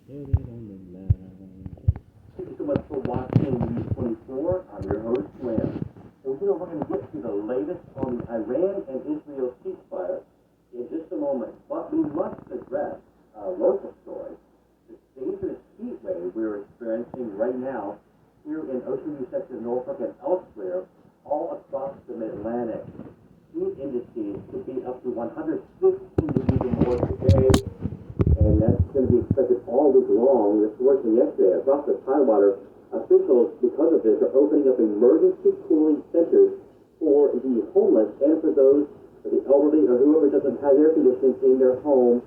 Get it on the line. Thank you so much for watching News 24. I'm your host, Lance. And we're going to get to the latest on the Iran and Israel ceasefire in just a moment. But we must address a local story, the dangerous heat wave we're experiencing right now here in Ocean View section of Norfolk and elsewhere, all across the Mid-Atlantic. Heat indices could be up to 115 degrees or more today, and that's going to be expected all week long. This working yesterday across the Tidewater. Officials, because of this, are opening up emergency cooling centers for the homeless and for those, for the elderly or whoever doesn't have air conditioning in their home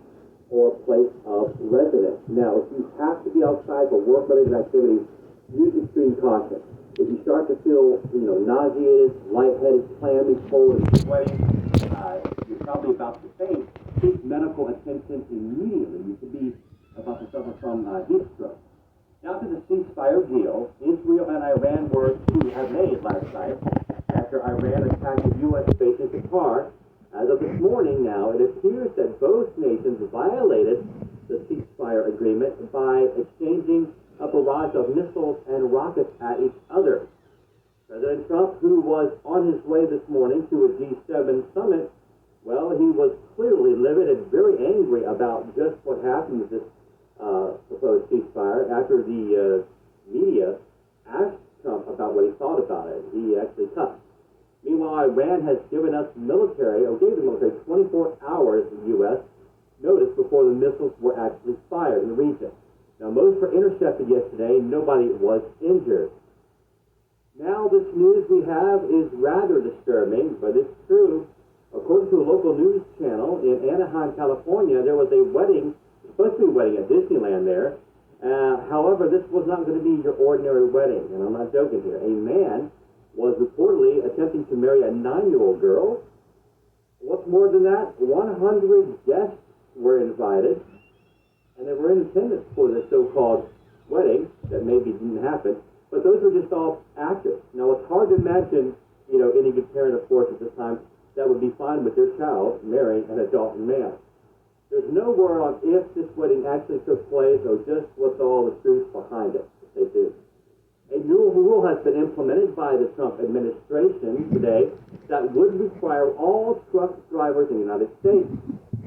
or place of residence. Now, if you have to be outside for work-related activities, use extreme caution. If you start to feel, nauseated, lightheaded, clammy, cold, and sweating, you're probably about to faint. Seek medical attention immediately. You could be about to suffer from heat stroke. Now to the ceasefire deal, Israel and Iran were to have made last night after Iran attacked the U.S. base in Qatar. As of this morning now, it appears that both nations violated the ceasefire agreement by exchanging a barrage of missiles and rockets at each other. President Trump, who was on his way this morning to a G7 summit, well, he was clearly livid and very angry about just what happened with this proposed ceasefire. After the media asked Trump about what he thought about it, he actually cussed. Meanwhile, Iran has given us military, or gave the military 24 hours in the U.S. notice before the missiles were actually fired in the region. Now, most were intercepted yesterday. Nobody was injured. Now, this news we have is rather disturbing, but it's true. According to a local news channel in Anaheim, California, there was a wedding, supposed to be a wedding at Disneyland there. However, this was not going to be your ordinary wedding, and I'm not joking here. A man was reportedly attempting to marry a 9-year-old girl. What's more than that, 100 guests were invited, and they were in attendance for this so-called wedding that maybe didn't happen, but those were just all actors. Now, it's hard to imagine, any good parent, of course, at this time, that would be fine with their child marrying an adult male. There's no word on if this wedding actually took place or just what's all the truth behind it, if they do. A new rule has been implemented by the Trump administration today that would require all truck drivers in the United States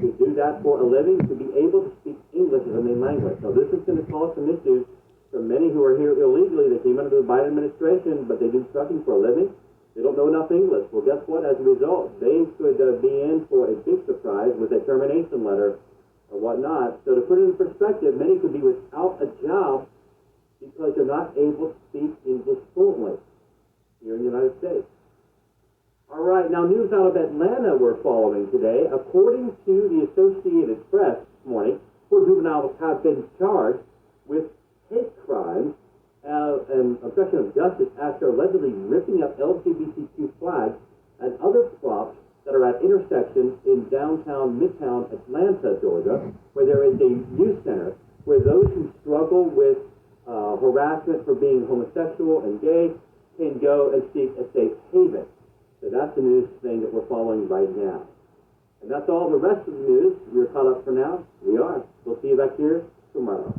to do that for a living, to be able to speak English as a main language. Now, this is going to cause some issues for many who are here illegally. They came under the Biden administration, but they do trucking for a living. They don't know enough English. Well, guess what? As a result, they could be in for a big surprise with a termination letter or whatnot. So to put it in perspective, many could be without a job because they're not able to speak English fluently here in the United States. All right, now news out of Atlanta we're following today. According to the Associated Press this morning, 4 juveniles have been charged with hate crimes and obstruction of justice after allegedly ripping up LGBTQ flags and other props that are at intersections in downtown, midtown Atlanta, Georgia, where there is a youth center where those who struggle with harassment for being homosexual and gay can go and seek a safe haven. So that's the news thing that we're following right now. And that's all the rest of the news. We're caught up for now. We are. We'll see you back here tomorrow.